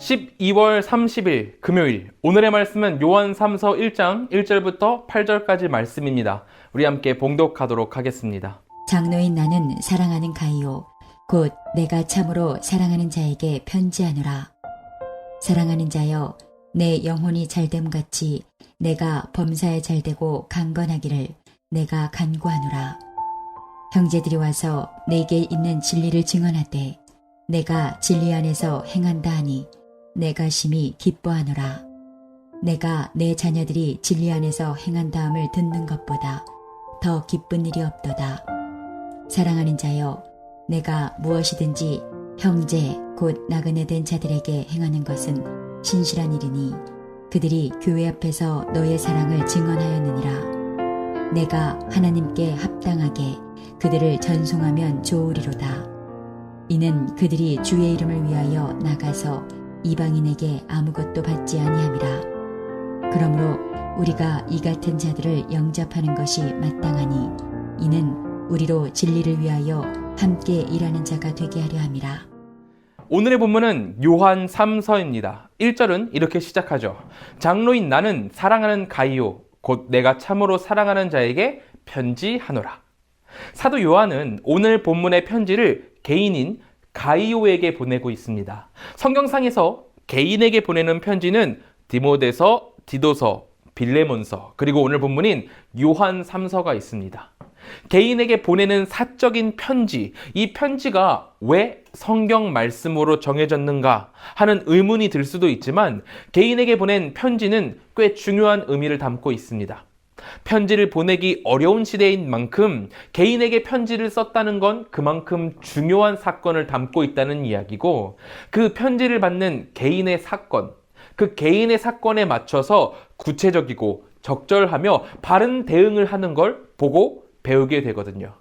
12월 30일 금요일, 오늘의 말씀은 요한 3서 1장 1절부터 8절까지 말씀입니다. 우리 함께 봉독하도록 하겠습니다. 장로인 나는 사랑하는 가이오 곧 내가 참으로 사랑하는 자에게 편지하노라. 사랑하는 자여, 내 영혼이 잘됨같이 내가 범사에 잘되고 강건하기를 내가 간구하노라. 형제들이 와서 내게 있는 진리를 증언하되 내가 진리 안에서 행한다 하니 내가 심히 기뻐하노라. 내가 내 자녀들이 진리 안에서 행한다함을 듣는 것보다 더 기쁜 일이 없도다. 사랑하는 자여, 내가 무엇이든지 형제 곧 나그네 된 자들에게 행하는 것은 신실한 일이니 그들이 교회 앞에서 너의 사랑을 증언하였느니라. 내가 하나님께 합당하게 그들을 전송하면 좋으리로다. 이는 그들이 주의 이름을 위하여 나가서 이방인에게 아무것도 받지 아니함이라. 그러므로 우리가 이 같은 자들을 영접하는 것이 마땅하니 이는 우리로 진리를 위하여 함께 일하는 자가 되게 하려 함이라. 오늘의 본문은 요한 3서입니다. 1절은 이렇게 시작하죠. 장로인 나는 사랑하는 가이오 곧 내가 참으로 사랑하는 자에게 편지하노라. 사도 요한은 오늘 본문의 편지를 개인인 가이오에게 보내고 있습니다. 성경상에서 개인에게 보내는 편지는 디모데서, 디도서, 빌레몬서, 그리고 오늘 본문인 요한 3서가 있습니다. 개인에게 보내는 사적인 편지, 이 편지가 왜 성경 말씀으로 정해졌는가 하는 의문이 들 수도 있지만 개인에게 보낸 편지는 꽤 중요한 의미를 담고 있습니다. 편지를 보내기 어려운 시대인 만큼 개인에게 편지를 썼다는 건 그만큼 중요한 사건을 담고 있다는 이야기고, 그 편지를 받는 개인의 사건, 그 개인의 사건에 맞춰서 구체적이고 적절하며 바른 대응을 하는 걸 보고 배우게 되거든요.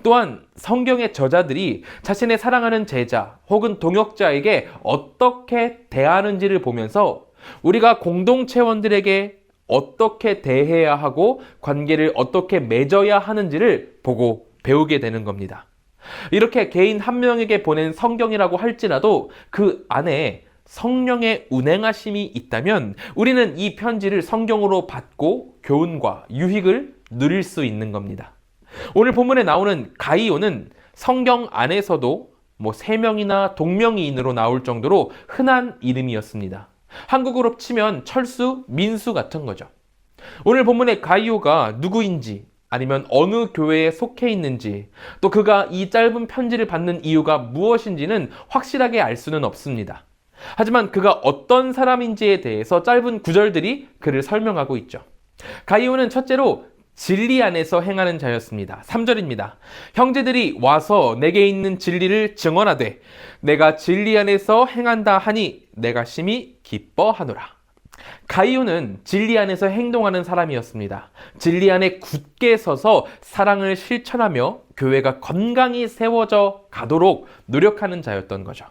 또한 성경의 저자들이 자신의 사랑하는 제자 혹은 동역자에게 어떻게 대하는지를 보면서 우리가 공동체원들에게 어떻게 대해야 하고 관계를 어떻게 맺어야 하는지를 보고 배우게 되는 겁니다. 이렇게 개인 한 명에게 보낸 성경이라고 할지라도 그 안에 성령의 운행하심이 있다면 우리는 이 편지를 성경으로 받고 교훈과 유익을 누릴 수 있는 겁니다. 오늘 본문에 나오는 가이오는 성경 안에서도 3명이나 동명이인으로 나올 정도로 흔한 이름이었습니다. 한국어로 치면 철수, 민수 같은 거죠. 오늘 본문의 가이오가 누구인지, 아니면 어느 교회에 속해 있는지, 또 그가 이 짧은 편지를 받는 이유가 무엇인지는 확실하게 알 수는 없습니다. 하지만 그가 어떤 사람인지에 대해서 짧은 구절들이 그를 설명하고 있죠. 가이오는 첫째로 진리 안에서 행하는 자였습니다. 3절입니다. 형제들이 와서 내게 있는 진리를 증언하되 내가 진리 안에서 행한다 하니 내가 심히 기뻐하노라. 가이오는 진리 안에서 행동하는 사람이었습니다. 진리 안에 굳게 서서 사랑을 실천하며 교회가 건강히 세워져 가도록 노력하는 자였던 거죠.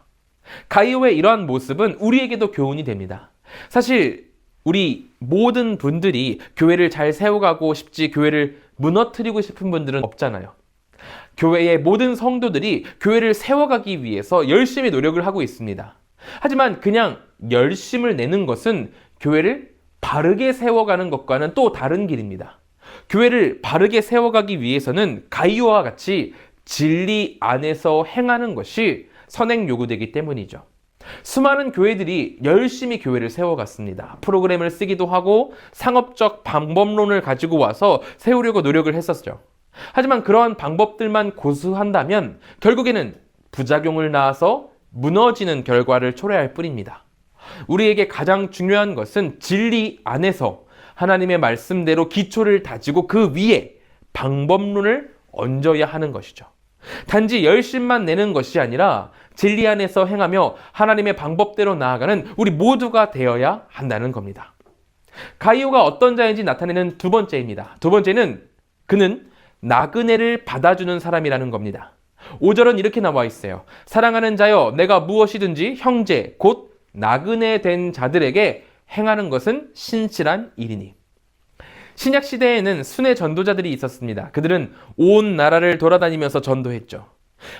가이오의 이러한 모습은 우리에게도 교훈이 됩니다. 사실 우리 모든 분들이 교회를 잘 세워가고 싶지 교회를 무너뜨리고 싶은 분들은 없잖아요. 교회의 모든 성도들이 교회를 세워가기 위해서 열심히 노력을 하고 있습니다. 하지만 그냥 열심을 내는 것은 교회를 바르게 세워가는 것과는 또 다른 길입니다. 교회를 바르게 세워가기 위해서는 가이오와 같이 진리 안에서 행하는 것이 선행 요구되기 때문이죠. 수많은 교회들이 열심히 교회를 세워갔습니다. 프로그램을 쓰기도 하고 상업적 방법론을 가지고 와서 세우려고 노력을 했었죠. 하지만 그러한 방법들만 고수한다면 결국에는 부작용을 낳아서 무너지는 결과를 초래할 뿐입니다. 우리에게 가장 중요한 것은 진리 안에서 하나님의 말씀대로 기초를 다지고 그 위에 방법론을 얹어야 하는 것이죠. 단지 열심만 내는 것이 아니라 진리 안에서 행하며 하나님의 방법대로 나아가는 우리 모두가 되어야 한다는 겁니다. 가이오가 어떤 자인지 나타내는 두 번째입니다. 두 번째는 그는 나그네를 받아주는 사람이라는 겁니다. 5절은 이렇게 나와 있어요. 사랑하는 자여, 내가 무엇이든지 형제 곧 나그네 된 자들에게 행하는 것은 신실한 일이니. 신약 시대에는 순회 전도자들이 있었습니다. 그들은 온 나라를 돌아다니면서 전도했죠.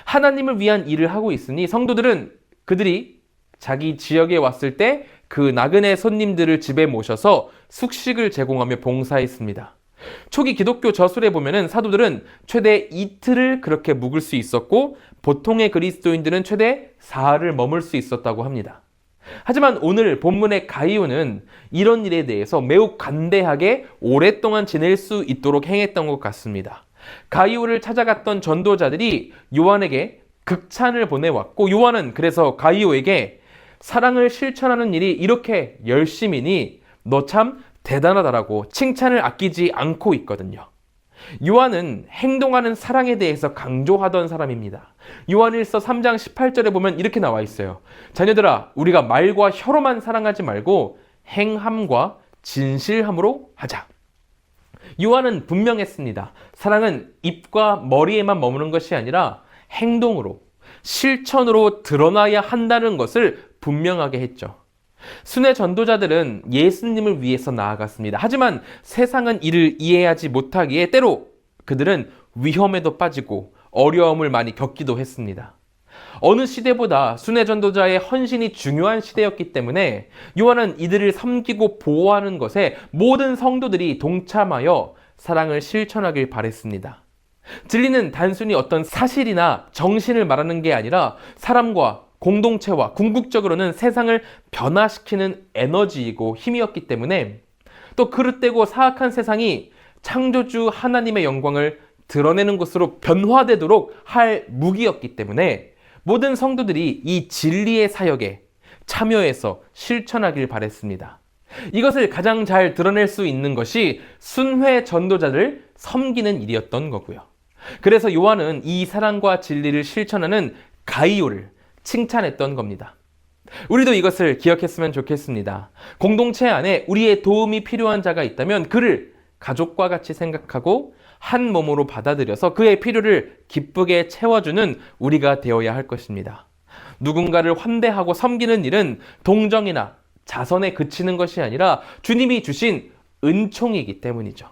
하나님을 위한 일을 하고 있으니 성도들은 그들이 자기 지역에 왔을 때 그 나그네 손님들을 집에 모셔서 숙식을 제공하며 봉사했습니다. 초기 기독교 저술에 보면은 사도들은 최대 이틀을 그렇게 묵을 수 있었고 보통의 그리스도인들은 최대 사흘을 머물 수 있었다고 합니다. 하지만 오늘 본문의 가이오는 이런 일에 대해서 매우 관대하게 오랫동안 지낼 수 있도록 행했던 것 같습니다. 가이오를 찾아갔던 전도자들이 요한에게 극찬을 보내왔고 요한은 그래서 가이오에게 사랑을 실천하는 일이 이렇게 열심이니 너 참 대단하다라고 칭찬을 아끼지 않고 있거든요. 요한은 행동하는 사랑에 대해서 강조하던 사람입니다. 요한일서 3장 18절에 보면 이렇게 나와 있어요. 자녀들아, 우리가 말과 혀로만 사랑하지 말고 행함과 진실함으로 하자. 요한은 분명했습니다. 사랑은 입과 머리에만 머무는 것이 아니라 행동으로, 실천으로 드러나야 한다는 것을 분명하게 했죠. 순회 전도자들은 예수님을 위해서 나아갔습니다. 하지만 세상은 이를 이해하지 못하기에 때로 그들은 위험에도 빠지고 어려움을 많이 겪기도 했습니다. 어느 시대보다 순회 전도자의 헌신이 중요한 시대였기 때문에 요한은 이들을 섬기고 보호하는 것에 모든 성도들이 동참하여 사랑을 실천하길 바랬습니다. 진리는 단순히 어떤 사실이나 정신을 말하는 게 아니라 사람과 공동체와 궁극적으로는 세상을 변화시키는 에너지이고 힘이었기 때문에 또 그릇되고 사악한 세상이 창조주 하나님의 영광을 드러내는 것으로 변화되도록 할 무기였기 때문에 모든 성도들이 이 진리의 사역에 참여해서 실천하길 바랬습니다. 이것을 가장 잘 드러낼 수 있는 것이 순회 전도자를 섬기는 일이었던 거고요. 그래서 요한은 이 사랑과 진리를 실천하는 가이오를 칭찬했던 겁니다. 우리도 이것을 기억했으면 좋겠습니다. 공동체 안에 우리의 도움이 필요한 자가 있다면 그를 가족과 같이 생각하고 한 몸으로 받아들여서 그의 필요를 기쁘게 채워주는 우리가 되어야 할 것입니다. 누군가를 환대하고 섬기는 일은 동정이나 자선에 그치는 것이 아니라 주님이 주신 은총이기 때문이죠.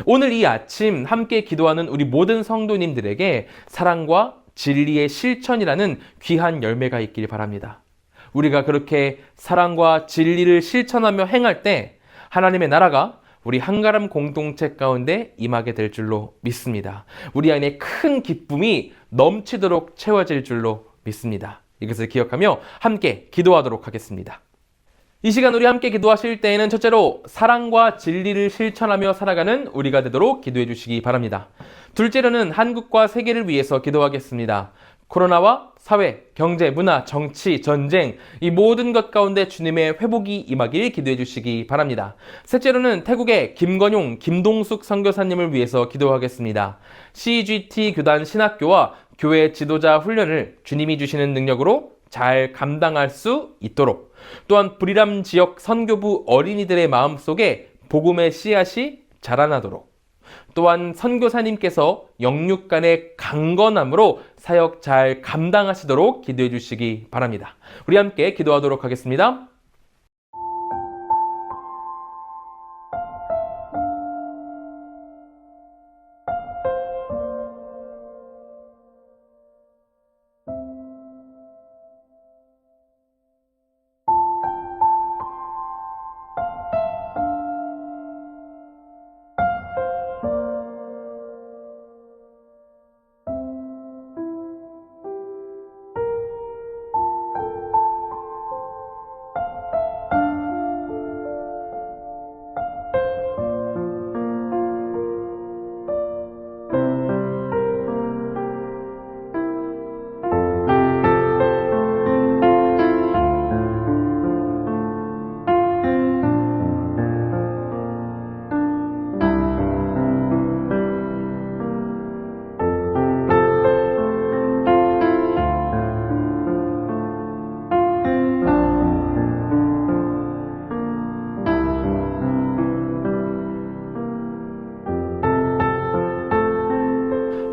오늘 이 아침 함께 기도하는 우리 모든 성도님들에게 사랑과 진리의 실천이라는 귀한 열매가 있길 바랍니다. 우리가 그렇게 사랑과 진리를 실천하며 행할 때 하나님의 나라가 우리 한가람 공동체 가운데 임하게 될 줄로 믿습니다. 우리 안에 큰 기쁨이 넘치도록 채워질 줄로 믿습니다. 이것을 기억하며 함께 기도하도록 하겠습니다. 이 시간 우리 함께 기도하실 때에는 첫째로 사랑과 진리를 실천하며 살아가는 우리가 되도록 기도해 주시기 바랍니다. 둘째로는 한국과 세계를 위해서 기도하겠습니다. 코로나와 사회, 경제, 문화, 정치, 전쟁 이 모든 것 가운데 주님의 회복이 임하길 기도해 주시기 바랍니다. 셋째로는 태국의 김건용, 김동숙 선교사님을 위해서 기도하겠습니다. CGT 교단 신학교와 교회 지도자 훈련을 주님이 주시는 능력으로 잘 감당할 수 있도록 또한 불이람 지역 선교부 어린이들의 마음속에 복음의 씨앗이 자라나도록 또한 선교사님께서 영육간의 강건함으로 사역 잘 감당하시도록 기도해 주시기 바랍니다. 우리 함께 기도하도록 하겠습니다.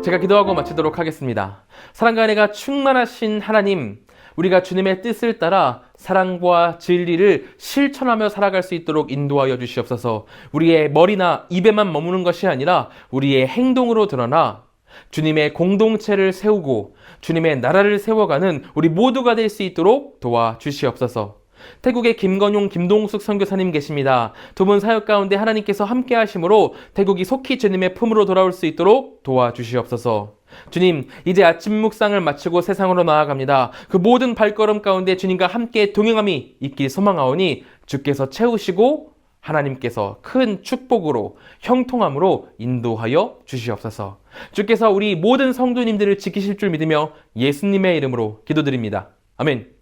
제가 기도하고 마치도록 하겠습니다. 사랑과 은혜가 충만하신 하나님, 우리가 주님의 뜻을 따라 사랑과 진리를 실천하며 살아갈 수 있도록 인도하여 주시옵소서. 우리의 머리나 입에만 머무는 것이 아니라 우리의 행동으로 드러나 주님의 공동체를 세우고 주님의 나라를 세워가는 우리 모두가 될 수 있도록 도와주시옵소서. 태국에 김건용, 김동숙 선교사님 계십니다. 두 분 사역 가운데 하나님께서 함께 하심으로 태국이 속히 주님의 품으로 돌아올 수 있도록 도와주시옵소서. 주님, 이제 아침 묵상을 마치고 세상으로 나아갑니다. 그 모든 발걸음 가운데 주님과 함께 동행함이 있길 소망하오니 주께서 채우시고 하나님께서 큰 축복으로 형통함으로 인도하여 주시옵소서. 주께서 우리 모든 성도님들을 지키실 줄 믿으며 예수님의 이름으로 기도드립니다. 아멘.